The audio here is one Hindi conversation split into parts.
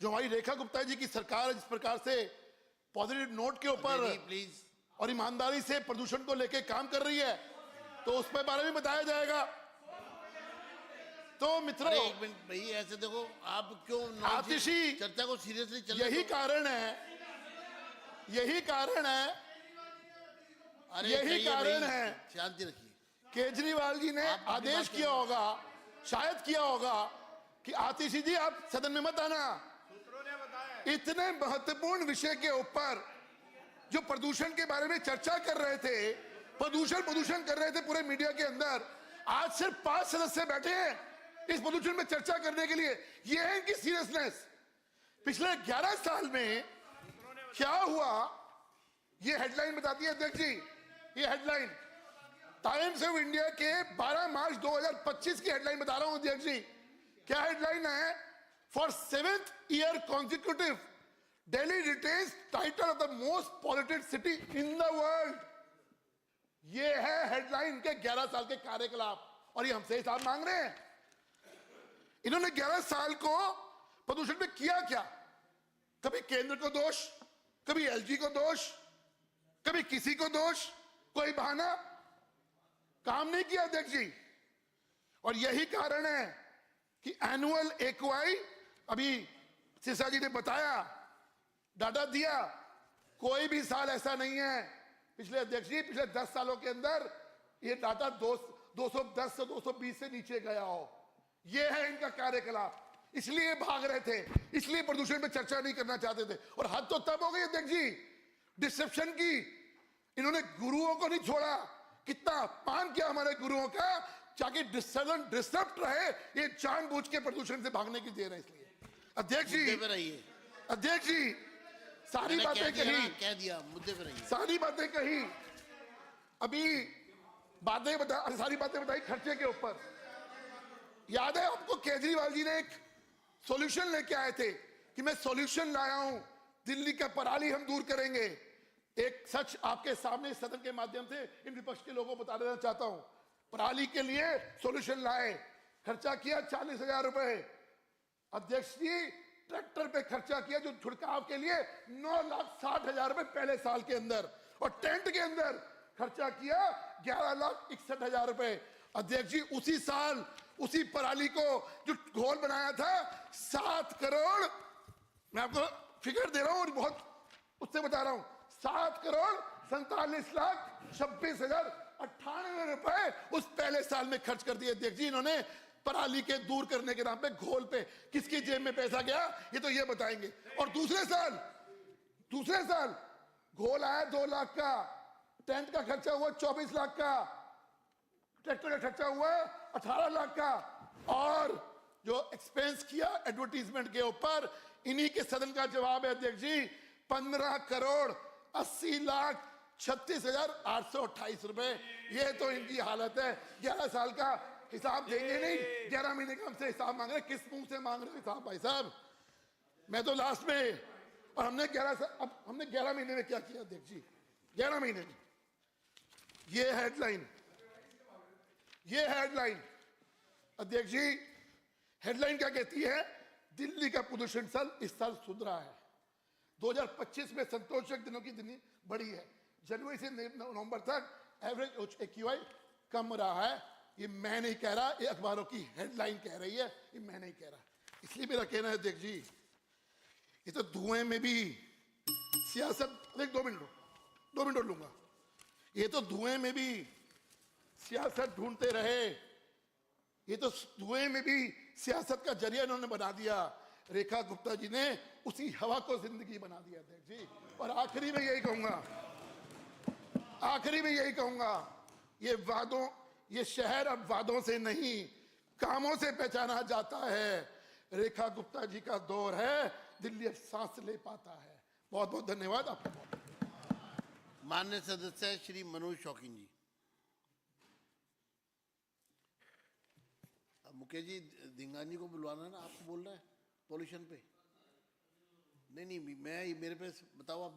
जो हमारी रेखा गुप्ता जी की सरकार जिस प्रकार से पॉजिटिव नोट के ऊपर प्लीज और ईमानदारी से प्रदूषण को लेकर काम कर रही है, तो उस पर बारे में बताया जाएगा। तो मित्रों, एक मिनट भाई, ऐसे देखो आप क्यों आतिशी चर्चा को सीरियसली चल, यही कारण है, यही कारण है, यही कारण है, शांति रखिए। केजरीवाल जी ने आदेश किया होगा, शायद किया होगा कि आतिशी जी आप सदन में मत आना। इतने महत्वपूर्ण विषय के ऊपर जो प्रदूषण के बारे में चर्चा कर रहे थे, प्रदूषण कर रहे थे पूरे मीडिया के अंदर, आज सिर्फ 5 सदस्य बैठे हैं इस प्रदूषण में चर्चा करने के लिए। यह है इनकी सीरियसनेस। पिछले 11 साल में क्या हुआ, ये हेडलाइन बताती है अध्यक्ष जी। ये हेडलाइन टाइम्स ऑफ इंडिया के 12 मार्च 2025 की हेडलाइन बता रहा हूं अध्यक्ष जी। क्या हेडलाइन है? For 7th year consecutive Delhi retains title of the most polluted city in the world. ये है हेडलाइन के 11 साल के कार्यकलाप, और ये हमसे हिसाब मांग रहे हैं। इन्होंने 11 साल को प्रदूषण में किया क्या? कभी केंद्र को दोष, कभी एलजी को दोष, कभी किसी को दोष, कोई बहाना, काम नहीं किया अध्यक्ष जी। और यही कारण है कि एनुअल एक्यूआई, अभी सिरसा जी ने बताया, डाटा दिया, कोई भी साल ऐसा नहीं है पिछले अध्यक्ष जी, पिछले 10 सालों के अंदर ये डाटा 210 से 220 से नीचे गया हो। ये है इनका कार्यकलाप। इसलिए भाग रहे थे, इसलिए प्रदूषण पे चर्चा नहीं करना चाहते थे। और हद तो तब हो गई अध्यक्ष जी डिसेप्शन की। इन्होंने गुरुओं को नहीं छोड़ा। कितना अपमान किया हमारे गुरुओं का, ताकि डिस्टर्ब रहे। ये जानबूझ के प्रदूषण से भागने की देर है। इसलिए अध्यक्ष जी, अध्यक्ष जी, सारी बातें कही, कह दिया, मुद्दे पे रहिए। सारी बातें कही, अभी सारी बातें बताई खर्चे के ऊपर। याद है आपको, केजरीवाल जी ने एक सॉल्यूशन लेके आए थे कि मैं सॉल्यूशन लाया हूं, दिल्ली का पराली हम दूर करेंगे। एक सच आपके सामने सदन के माध्यम से इन विपक्ष के लोगों को बता देना चाहता हूं। पराली के लिए सॉल्यूशन लाए, खर्चा किया 40,000 रुपए। अध्यक्ष जी, ट्रैक्टर पे खर्चा किया जो छिड़काव के लिए 9,60,000 रुपए पहले साल के अंदर, और टेंट के अंदर खर्चा किया 11,61,000 रुपए। अध्यक्ष जी, उसी साल उसी पराली को जो घोल बनाया था 7 करोड़, मैं आपको फिगर दे रहा हूं और बहुत उससे बता रहा हूं, 7,47,26,098 रुपए उस पहले साल में खर्च कर दिए अध्यक्ष जी इन्होंने, पराली के दूर करने के नाम पे, घोल पे। किसकी जेब में पैसा गया ये तो ये बताएंगे। और दूसरे साल घोल आया 2 लाख का, टेंट का खर्चा हुआ 24 लाख का, ट्रैक्टर का खर्चा हुआ 18 लाख का, और जो एक्सपेंस किया एडवर्टीजमेंट के ऊपर, इन्हीं के सदन का जवाब है अध्यक्ष जी, 15,80,36,828 रुपए। ये तो इनकी हालत है। 11 साल का हिसाब देंगे नहीं, 11 महीने का हमसे हिसाब मांग रहे। किस मुंह से मांग रहे हिसाब भाई साहब? मैं तो लास्ट में, और हमने 11 महीने में क्या किया अध्यक्ष जी? 11 महीने में ये हेडलाइन अध्यक्ष जी, हेडलाइन क्या कहती है? दिल्ली का प्रदूषण इस साल सुधरा है। 2025 में संतोषजनक दिनों की दिन बढ़ी है। जनवरी से नवंबर तक एवरेज एक्यूआई कम रहा है। ये मैं नहीं कह रहा, ये अखबारों की हेडलाइन कह रही है, ये मैं नहीं कह रहा। इसलिए मेरा कहना है अध्यक्ष जी, ये तो धुएं में भी सियासत, 2 मिनट लूंगा। ये तो धुएं में भी सियासत ढूंढते रहे, ये तो धुएं में भी सियासत का जरिया इन्होंने बना दिया। रेखा गुप्ता जी ने उसी हवा को जिंदगी बना दिया अध्यक्ष जी। और आखिरी में यही कहूंगा, ये शहर अब वादों से नहीं कामों से पहचाना जाता है। रेखा गुप्ता जी का दौर है, दिल्ली अब सांस ले पाता है। बहुत बहुत धन्यवाद आपका। माननीय सदस्य श्री मनोज शौकीन जी। अब मुकेश जी, धिंगानी को बुलवाना है ना, आपको बोलना है पॉल्यूशन पे? नहीं, मेरे पे बताओ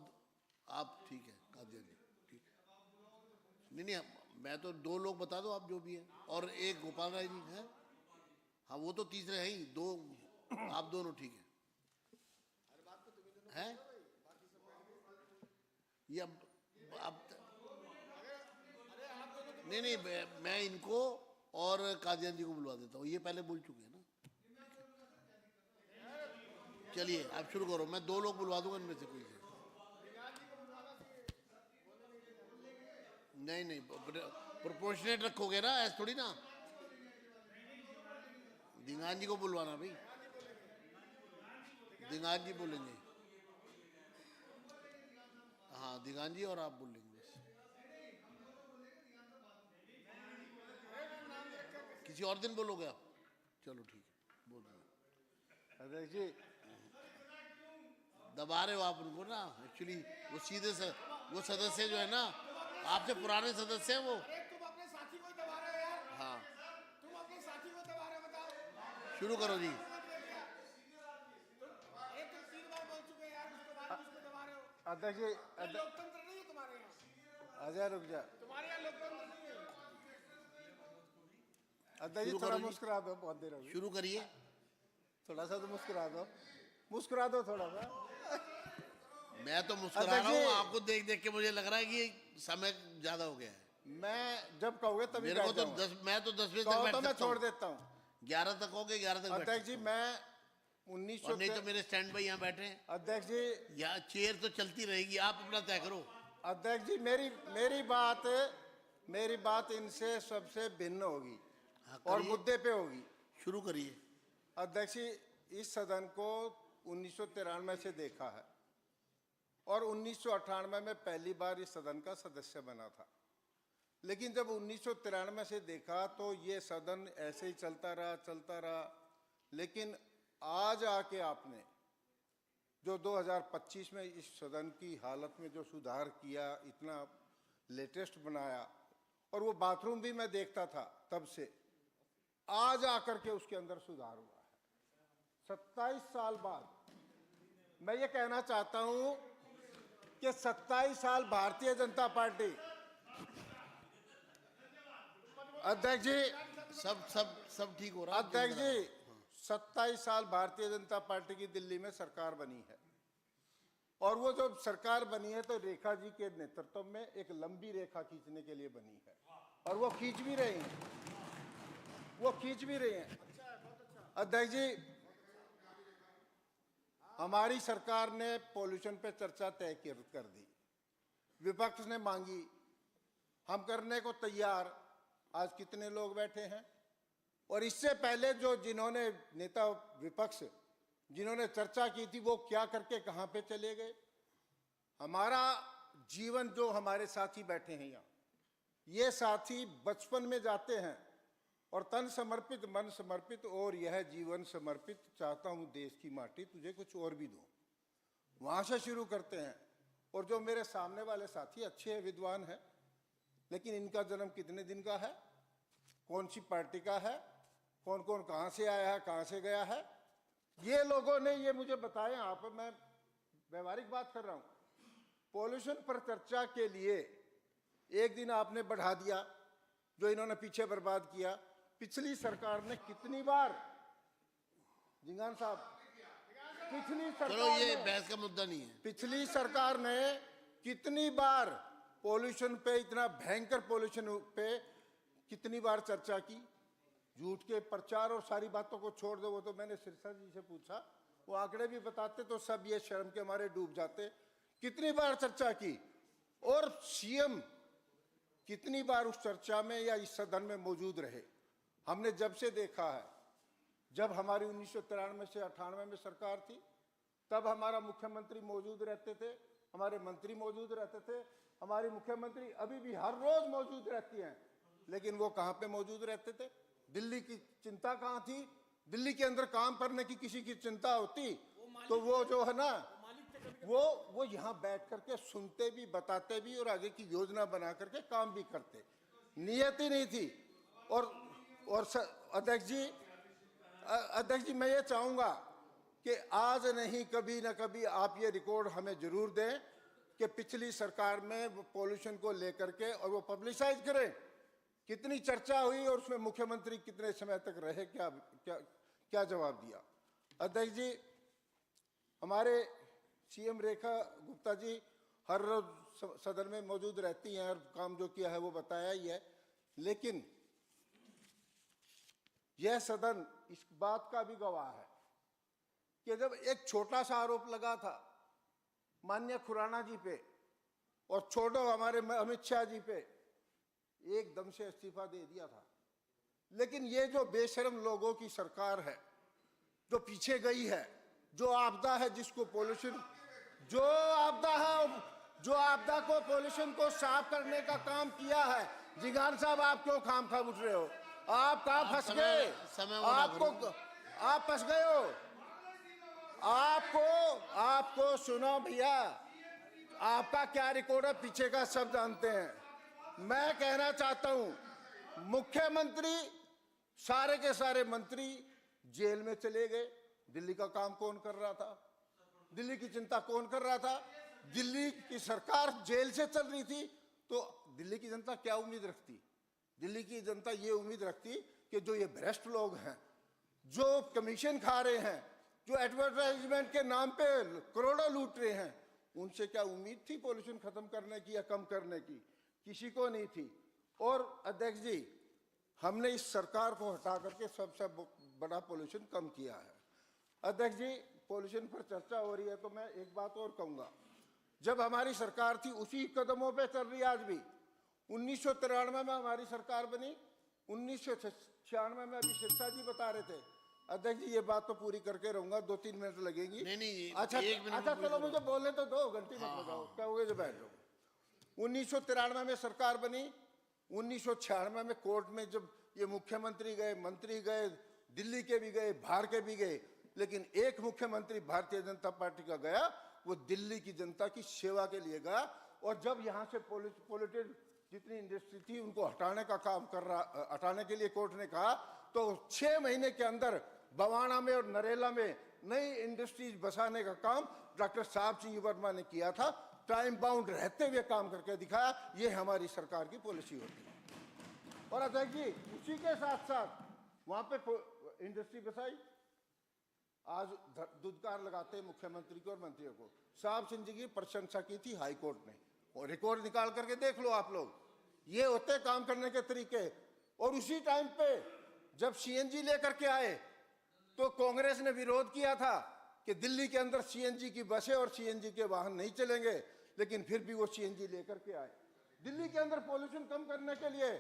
आप ठीक है कादिया जी, ठीक। नहीं, मैं तो 2 लोग बता दो आप जो भी है, और एक गोपाल राय जी है। हाँ, वो तो तीसरे हैं ही, 2 आप दोनों, ठीक है। ये अब नहीं, मैं इनको और कादियान जी को बुलवा देता हूँ, ये पहले बोल चुके हैं ना। चलिए आप शुरू करो, मैं 2 लोग बुलवा दूंगा इनमें से कोई से। नहीं, प्रोपोर्शनेट रखोगे ना, ऐसे थोड़ी ना। दिंगान जी को बुलवाना भाई, दिंगान जी बोलेंगे। हाँ, दिंगान जी और आप बोलेंगे बस। किसी और दिन बोलोगे आप? चलो ठीक है, बोल रहे अध्यक्ष जी, दबा रहे हो आप उनको ना। एक्चुअली वो सीधे से वो सदस्य जो है ना, आपसे पुराने सदस्य हैं वो। तुम अपने साथी को दबा रहे हो यार। हाँ, तुम अपने साथी को दबा रहे हो, बताओ। शुरू करो जी। तुम 3 बार बोल चुके हैं यार, उसके बाद भी उसको दबा रहे हो। अध्यक्ष जी, ये लोकतंत्र नहीं है तुम्हारे यहाँ। अजय रुक जा। तुम्हारे यहाँ लोकतंत्र नहीं है। अध्यक्ष जी शुरू थोड़ा करो जी। मुस्कुरा दो, बहुत देर होगी। शुरू करिए। थोड़ा सा तो मुस्कुरा दो, मुस्कुरा दो थोड़ा सा। मैं तो मुस्कुरा अध्यक्ष रहा हूँ, जी। आपको देख देख के मुझे लग रहा है कि समय ज्यादा हो गया है। मैं जब कहोगे तभी मेरे को बैठ तो जाऊंगा। मैं तो 10 बजे कहो तक बैठ तो मैं सकता छोड़ हूँ। देता हूँ। 11 तक हो गए, 11 तक बैठ अध्यक्ष जी सकता मैं हूँ। 1900 और नहीं तो मेरे स्टैंड बाई यहाँ बैठे हैं। अध्यक्ष जी, यहाँ चेयर तो चलती रहेगी, आप अपना तय करो। अध्यक्ष जी मेरी बात इनसे सबसे भिन्न होगी हाँ, और करिए। मुद्दे पे होगी। शुरू करिए। अध्यक्ष जी, इस सदन को 1993 से देखा है और 1998 में पहली बार इस सदन का सदस्य बना था। लेकिन जब 1993 से देखा तो ये सदन ऐसे ही चलता रहा। लेकिन आज आके आपने जो 2025 में इस सदन की हालत में जो सुधार किया, इतना लेटेस्ट बनाया, और वो बाथरूम भी मैं देखता था तब से, आज आकर के उसके अंदर सुधार हुआ है। 27 साल बाद मैं ये कहना चाहता हूं कि 27 साल भारतीय जनता पार्टी, अध्यक्ष जी, सब ठीक हो रहा है। अध्यक्ष जी, 27 साल भारतीय जनता पार्टी की दिल्ली में सरकार बनी है और वो जो सरकार बनी है तो रेखा जी के नेतृत्व में एक लंबी रेखा खींचने के लिए बनी है और वो खींच भी रहे हैं, अध्यक्ष जी, हमारी सरकार ने पॉल्यूशन पे चर्चा तय कर दी, विपक्ष ने मांगी, हम करने को तैयार। आज कितने लोग बैठे हैं? और इससे पहले जिन्होंने नेता विपक्ष जिन्होंने चर्चा की थी वो क्या करके कहां पे चले गए? हमारा जीवन, जो हमारे साथी बैठे हैं यहाँ, ये साथी बचपन में जाते हैं और तन समर्पित मन समर्पित और यह जीवन समर्पित, चाहता हूं देश की माटी तुझे कुछ और भी दो, वहां से शुरू करते हैं। और जो मेरे सामने वाले साथी अच्छे विद्वान हैं, लेकिन इनका जन्म कितने दिन का है, कौन सी पार्टी का है, कौन कौन कहां से आया है, कहां से गया है, ये लोगों ने ये मुझे बताया। आप, मैं व्यवहारिक बात कर रहा हूं। पॉल्यूशन पर चर्चा के लिए एक दिन आपने बढ़ा दिया, जो इन्होंने पीछे बर्बाद किया। पिछली सरकार ने कितनी बार, जिंगान साहब, पिछली चलो सरकार ये ने, बहस का मुद्दा नहीं है। पिछली सरकार ने कितनी बार पॉल्यूशन पे, इतना भयंकर पॉल्यूशन पे कितनी बार चर्चा की? झूठ के प्रचार और सारी बातों को छोड़ दो, वो तो मैंने सिरसा जी से पूछा, वो आंकड़े भी बताते तो सब ये शर्म के मारे डूब जाते। कितनी बार चर्चा की और सीएम कितनी बार उस चर्चा में या इस सदन में मौजूद रहे? हमने जब से देखा है, जब हमारी 1993 से 98 में सरकार थी, तब हमारा मुख्यमंत्री मौजूद रहते थे, हमारे मंत्री मौजूद रहते थे, हमारी मुख्यमंत्री अभी भी हर रोज मौजूद रहती हैं, लेकिन वो कहाँ पे मौजूद रहते थे? दिल्ली की चिंता कहाँ थी? दिल्ली के अंदर काम करने की किसी की चिंता होती तो वो जो है ना, वो यहाँ बैठ करके सुनते भी, बताते भी और आगे की योजना बना करके काम भी करते। नियत ही नहीं थी। और अध्यक्ष जी, मैं ये चाहूंगा कि आज नहीं कभी ना कभी आप ये रिकॉर्ड हमें जरूर दें कि पिछली सरकार में पॉल्यूशन को लेकर के, और वो पब्लिसाइज करें, कितनी चर्चा हुई और उसमें मुख्यमंत्री कितने समय तक रहे, क्या जवाब दिया। अध्यक्ष जी, हमारे सीएम रेखा गुप्ता जी हर रोज सदन में मौजूद रहती हैं और काम जो किया है वो बताया ही है। लेकिन यह सदन इस बात का भी गवाह है कि जब एक छोटा सा आरोप लगा था माननीय खुराना जी पे, और छोड़ो हमारे अमित शाह जी पे, एकदम से इस्तीफा दे दिया था। लेकिन ये जो बेशर्म लोगों की सरकार है जो पीछे गई है, जो आपदा है जिसको पोल्यूशन, जो आपदा है, जो आपदा को पोल्यूशन को साफ करने का काम किया है। जिगान साहब आप क्यों खाम खा उठ रहे हो? आप कहाँ फंस गए? आपको आप फंस गए हो। आपको सुनो भैया, आपका क्या रिकॉर्ड है पीछे का सब जानते हैं। मैं कहना चाहता हूं मुख्यमंत्री, सारे के सारे मंत्री जेल में चले गए। दिल्ली का काम कौन कर रहा था? दिल्ली की चिंता कौन कर रहा था? दिल्ली की सरकार जेल से चल रही थी, तो दिल्ली की जनता क्या उम्मीद रखती? दिल्ली की जनता ये उम्मीद रखती कि जो ये भ्रष्ट लोग हैं, जो कमीशन खा रहे हैं, जो एडवर्टाइजमेंट के नाम पे करोड़ों लूट रहे हैं, उनसे क्या उम्मीद थी पोल्यूशन खत्म करने की या कम करने की? किसी को नहीं थी। और अध्यक्ष जी, हमने इस सरकार को हटा करके सबसे बड़ा पोल्यूशन कम किया है। अध्यक्ष जी, पोल्यूशन पर चर्चा हो रही है तो मैं एक बात और कहूंगा। जब हमारी सरकार थी उसी कदमों पे चल रही है आज भी। 1993 में हमारी सरकार बनी, 1996 में अभी शिक्षा जी बता रहे थे। अध्यक्ष जी, ये बात तो पूरी करके रहूंगा, 2-3 मिनट लगेंगी। नहीं, अच्छा एक मिनट अच्छा, चलो मुझे बोलने तो 2 घंटे मत लगाओ, कहोगे जो बैठ जाओ। 1993 में सरकार बनी, 1996 में कोर्ट में जब ये मुख्यमंत्री गए, मंत्री गए, दिल्ली के भी गए, बाहर के भी गए, लेकिन एक मुख्यमंत्री भारतीय जनता पार्टी का गया, वो दिल्ली की जनता की सेवा के लिए गया। और जब यहाँ से पॉलिटिक्स जितनी इंडस्ट्री थी उनको हटाने का काम हटाने के लिए कोर्ट ने कहा, तो 6 महीने के अंदर बवाना में और नरेला में नई इंडस्ट्रीज बसाने का काम डॉक्टर साहब सिंह वर्मा ने किया था। टाइम बाउंड रहते हुए काम करके दिखाया। ये हमारी सरकार की पॉलिसी होती है। और अध्यक्ष जी, उसी के साथ साथ वहां पे इंडस्ट्री बसाई। आज दुदकार लगाते हैं मुख्यमंत्री को और मंत्रियों को। साहब सिंह जी की प्रशंसा की थी हाई कोर्ट ने, और रिकॉर्ड निकाल करके देख लो आप लोग। ये होते काम करने के तरीके। और उसी टाइम पे जब सीएनजी लेकर के आए तो कांग्रेस ने विरोध किया था कि दिल्ली के अंदर सीएनजी की बसें और सीएनजी के वाहन नहीं चलेंगे, लेकिन फिर भी वो सीएनजी लेकर के आए। दिल्ली के अंदर पोल्यूशन कम करने के लिए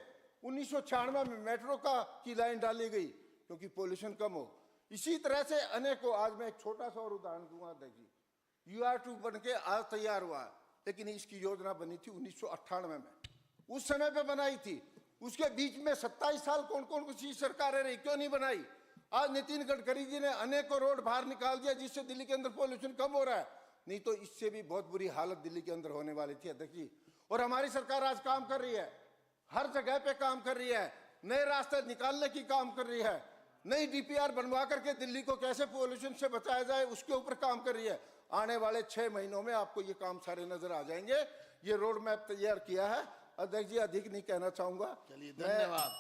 1996 में मेट्रो की लाइन डाली गई, क्योंकि पोल्यूशन कम हो। इसी तरह से अनेकों, आज मैं एक छोटा सा और उदाहरण दूंगा अध्यक्ष जी। UR2 बन के आज तैयार हुआ, लेकिन इसकी योजना बनी थी 1998 में, उस समय पे बनाई थी। उसके बीच में 27 साल कौन कौन सी सरकारें रही, क्यों नहीं बनाई? आज नितिन गडकरी जी ने अनेकों रोड बाहर निकाल दिया, जिससे दिल्ली के अंदर पोल्यूशन कम हो रहा है। नहीं तो इससे भी बहुत बुरी हालत दिल्ली के अंदर होने वाली थी अध्यक्ष जी। और हमारी सरकार आज काम कर रही है, हर जगह पे काम कर रही है, नए रास्ते निकालने की काम कर रही है, नई DPR बनवा करके दिल्ली को कैसे पोल्यूशन से बचाया जाए उसके ऊपर काम कर रही है। आने वाले 6 महीनों में आपको ये काम सारे नजर आ जाएंगे। ये रोड मैप तैयार किया है। अध्यक्ष जी, अधिक नहीं कहना चाहूंगा। चलिए, धन्यवाद।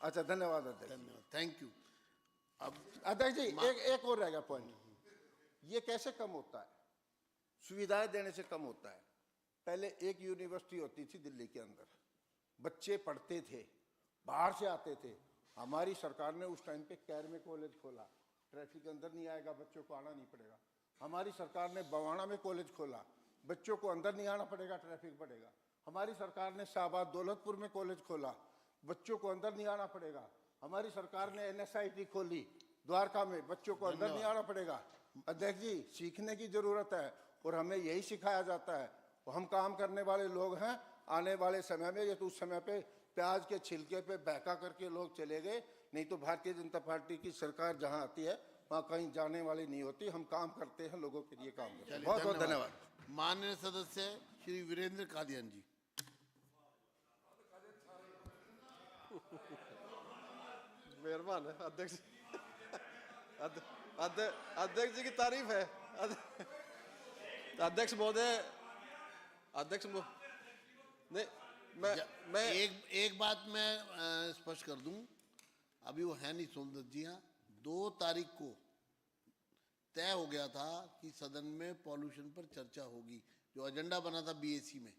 अच्छा, धन्यवाद अध्यक्ष, धन्यवाद, थैंक यू। अब अध्यक्ष जी, एक और रहेगा पॉइंट। ये कैसे कम होता है? सुविधाएं देने से कम होता है। पहले एक यूनिवर्सिटी होती थी दिल्ली के अंदर, बच्चे पढ़ते थे, बाहर से आते थे। हमारी सरकार ने उस टाइम पे कैर में कॉलेज खोला, ट्रैफिक अंदर नहीं आएगा, बच्चों को आना नहीं पड़ेगा। हमारी सरकार ने बवाना में कॉलेज खोला, बच्चों को अंदर नहीं आना पड़ेगा, ट्रैफिक बढ़ेगा। हमारी सरकार ने शाहबाद दौलतपुर में कॉलेज खोला, बच्चों को अंदर नहीं आना पड़ेगा। हमारी सरकार ने NSIT खोली द्वारका में, बच्चों को अंदर नहीं आना पड़ेगा। अध्यक्ष जी, सीखने की जरूरत है और हमें यही सिखाया जाता है। हम काम करने वाले लोग हैं। आने वाले समय में, ये तो उस समय पे प्याज के छिलके पे बहका करके लोग चले गए, नहीं तो भारतीय जनता पार्टी की सरकार जहां आती है वहां कहीं जाने वाली नहीं होती। हम काम करते हैं, लोगों के लिए काम करते हैं। बहुत बहुत धन्यवाद। माननीय सदस्य श्री वीरेंद्र कादियान जी। मेहरबान है अध्यक्ष। अध्यक्ष जी की तारीफ है। अध्यक्ष महोदय, नहीं, मैं एक बात मैं स्पष्ट कर दूं, अभी वो है नहीं सोमदत्त जी यहाँ। 2 तारीख को तय हो गया था कि सदन में पॉल्यूशन पर चर्चा होगी, जो एजेंडा बना था बीएसी में।